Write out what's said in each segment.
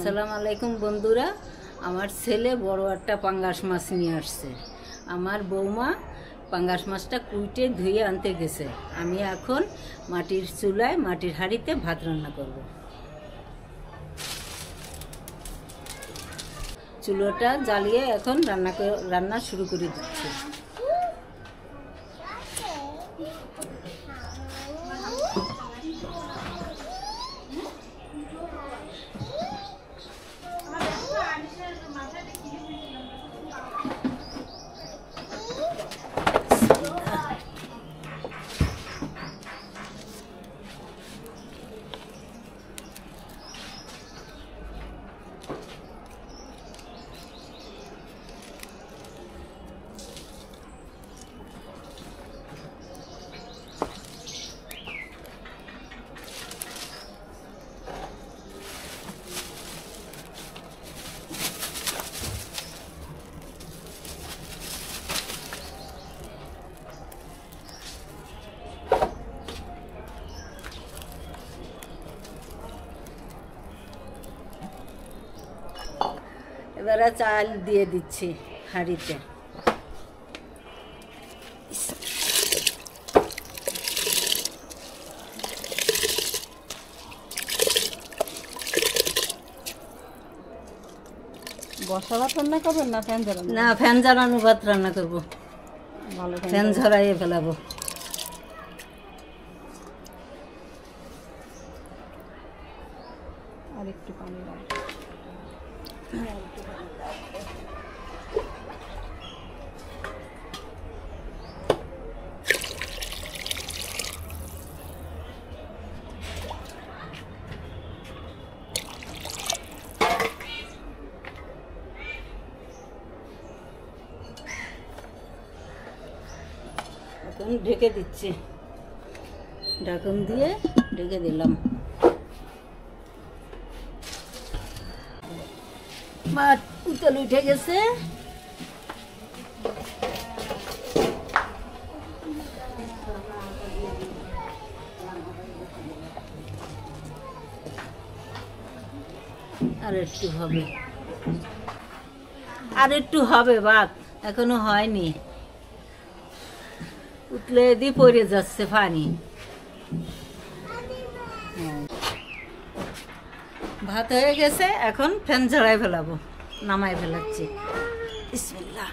আসসালামু আলাইকুম বন্ধুরা। আমার ছেলে বড় একটা পাঙ্গাস মাছ নিয়ে আসছে। আমার বৌমা পাঙ্গাস মাছটা কুইটে ধুয়ে আনতে গেছে। আমি এখন মাটির চুলায় মাটির হাঁড়িতে ভাত রান্না করব। চুলোটা জ্বালিয়ে এখন রান্না শুরু করে দিচ্ছি। এবারে চাল দিয়ে দিচ্ছি হাঁড়িতে। বসা ভাত রান্না করবেন না ফ্যান জ্বালানো? না, ফ্যান জ্বালানো ভাত রান্না করবো। ভালো ফ্যান ঝরাইয়ে ফেলাবো। আর একটু পানি দাও। এখন ঢেকে দিচ্ছি, ঢাকন দিয়ে ঢেকে দিলাম। মাছ উতল উঠে গেছে। আর একটু হবে, আর একটু হবে ভাত, এখনো হয়নি। উতলে দিয়ে পড়ে যাচ্ছে পানি। ভাত হয়ে গেছে, এখন ফ্যান ঝরাই ফেলাবো, নামাই ফেলাচ্ছি। বিসমিল্লাহ।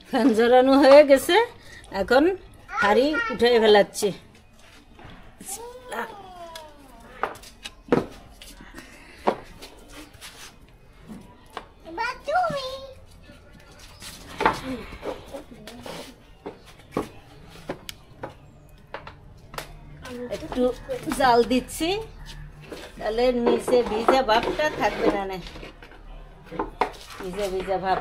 ফ্যান ঝরানো হয়ে গেছে, এখন হাঁড়ি উঠে ফেলাচ্ছি। একটু জাল দিচ্ছি, তাহলে নিচে ভিজা ভাবটা থাকবে না। ভিজা ভিজা ভাব।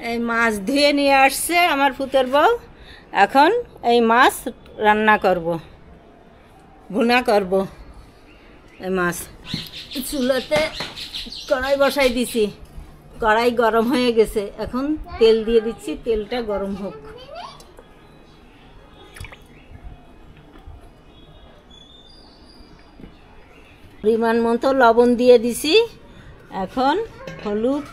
এই মাছ ধুয়ে নিয়ে আসছে আমার পুতের বউ। এখন এই মাছ রান্না করব, ভুনা করব। এই মাছ চুলাতে কড়াই বসাই দিছি, কড়াই গরম হয়ে গেছে, এখন তেল দিয়ে দিচ্ছি, তেলটা গরম হোক। পরিমাণ মতো লবণ দিয়ে দিছি, এখন হলুদ,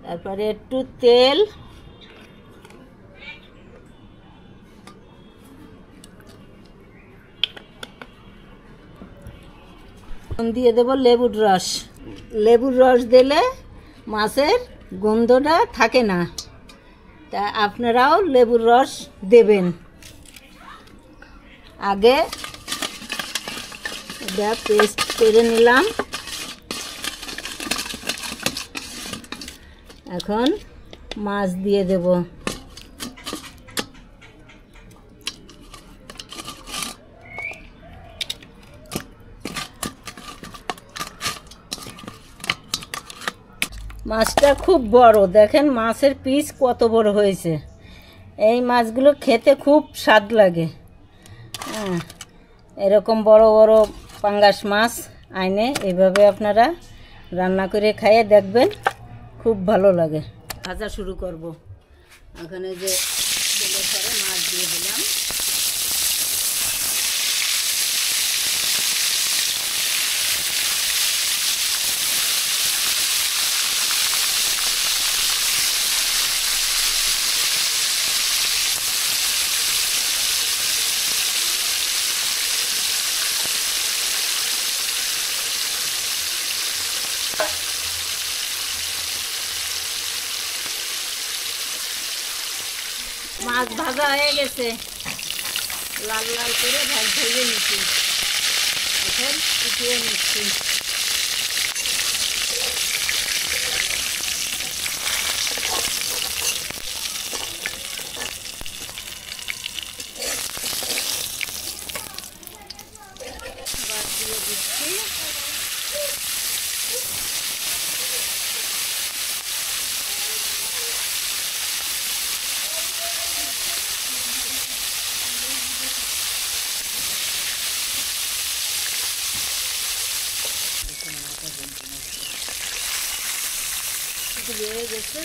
তারপরে একটু তেল, দিয়ে দেব লেবুর রস। লেবুর রস দিলে মাছের গন্ধটা থাকে না, তা আপনারাও লেবুর রস দেবেন। আগে এটা পেস্ট করে নিলাম, এখন মাছ দিয়ে দেব। মাছটা খুব বড়, দেখেন মাছের পিস কত বড় হয়েছে। এই মাছগুলো খেতে খুব স্বাদ লাগে। হ্যাঁ, এরকম বড় বড় পাঙ্গাস মাছ আইনে এভাবে আপনারা রান্না করে খাইয়ে দেখবেন, খুব ভালো লাগে। ভাজা শুরু করব। ওখানে যে তেলের পরে মাছ দিয়ে দিলাম। মাছ ভাজা হয়ে গেছে, লাল লাল করে ভেজে নিচ্ছি, এখন উঠিয়ে নিচ্ছি। আবার দিয়ে দিচ্ছি। দিয়ে গেছে,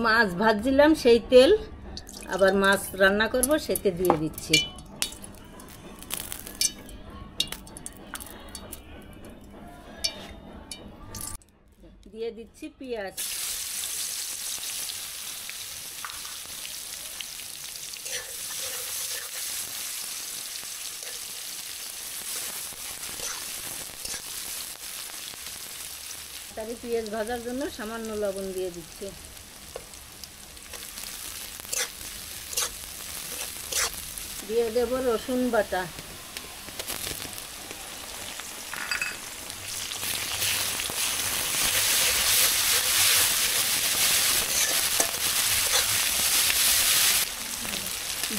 মাছ ভাজছিলাম সেই তেল আবার মাছ রান্না করব সেতে দিয়ে দিচ্ছি। দিয়ে দিচ্ছি পেঁয়াজ। তারপরে পেঁয়াজ ভাজার জন্য সামান্য লবণ দিয়ে দিচ্ছি। দিয়ে দেব রসুন বাটা।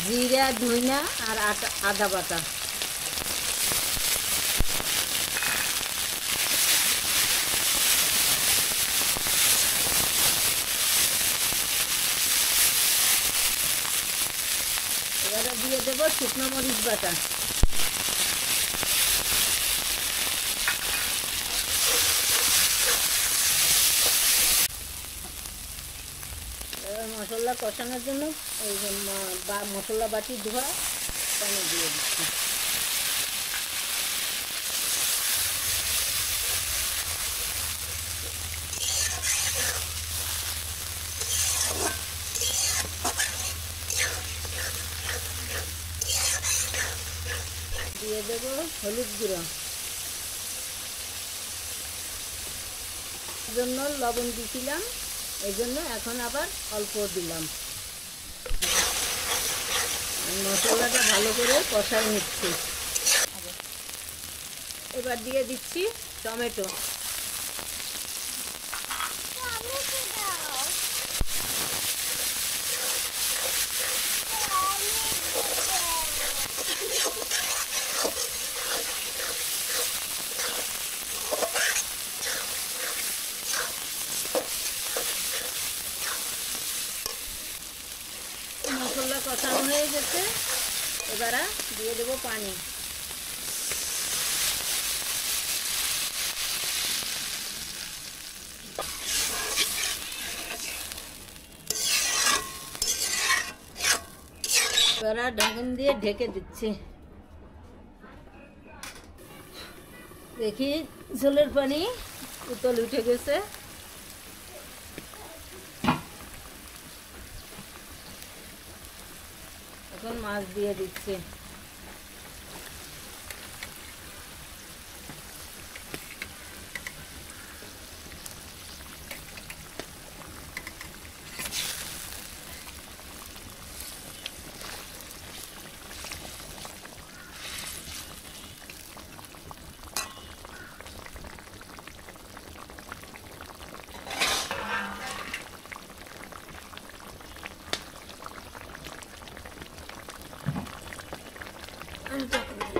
জিরা, ধনিয়া আর আদা বাটা। এবারে দিয়ে দেবো শুকনো মরিচ বাটা। এবার মশলা কষানোর জন্য এই মশলা বাটি ধোয়া পানি দিয়ে দিচ্ছি। দিয়ে দেবো হলুদ গুঁড়ো, জন্য লবণ দিয়েছিলাম, এই জন্য এখন আবার অল্প দিলাম। মশলাটা ভালো করে কষাই নিচ্ছি। এবার দিয়ে দিচ্ছি টমেটো। মশলা কষানো হয়ে গেছে, এবার দিয়ে দেবো পানি। এবার ঢাকন দিয়ে ঢেকে দিচ্ছি। দেখি ঝোলের পানি উতল উঠে গেছে, এখন মাছ দিয়ে দিচ্ছি।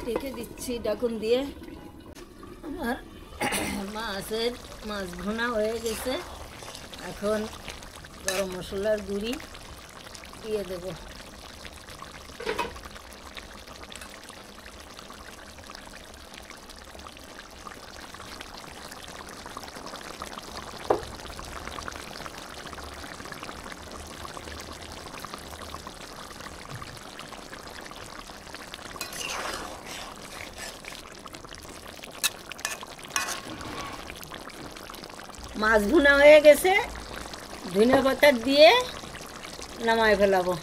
রেখে দিচ্ছি ঢাকুন দিয়ে। আমার মাছ ভুনা হয়ে গেছে। এখন গরম মশলার গুঁড়ি দিয়ে দেব। মাছ ভুনা হয়ে গেছে, ধনিয়া পাতা দিয়ে নামায় ফেলাবো।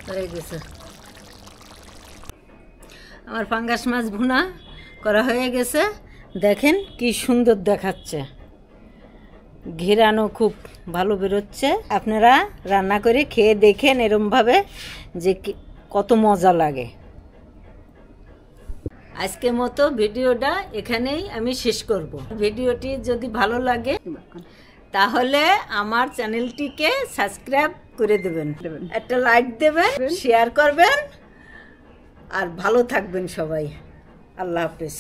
হয়ে গেছে আমার পাঙ্গাস মাছ ভুনা করা হয়ে গেছে। দেখেন কি সুন্দর দেখাচ্ছে, ঘেরানো খুব ভালো বেরোচ্ছে। আপনারা রান্না করে খেয়ে দেখেন এরমভাবে যে কত মজা লাগে। আজকের মতো ভিডিওটা এখানেই আমি শেষ করব। ভিডিওটি যদি ভালো লাগে তাহলে আমার চ্যানেলটিকে সাবস্ক্রাইব করে দেবেন, একটা লাইক দেবেন, শেয়ার করবেন, আর ভালো থাকবেন সবাই। আল্লাহ হাফেজ।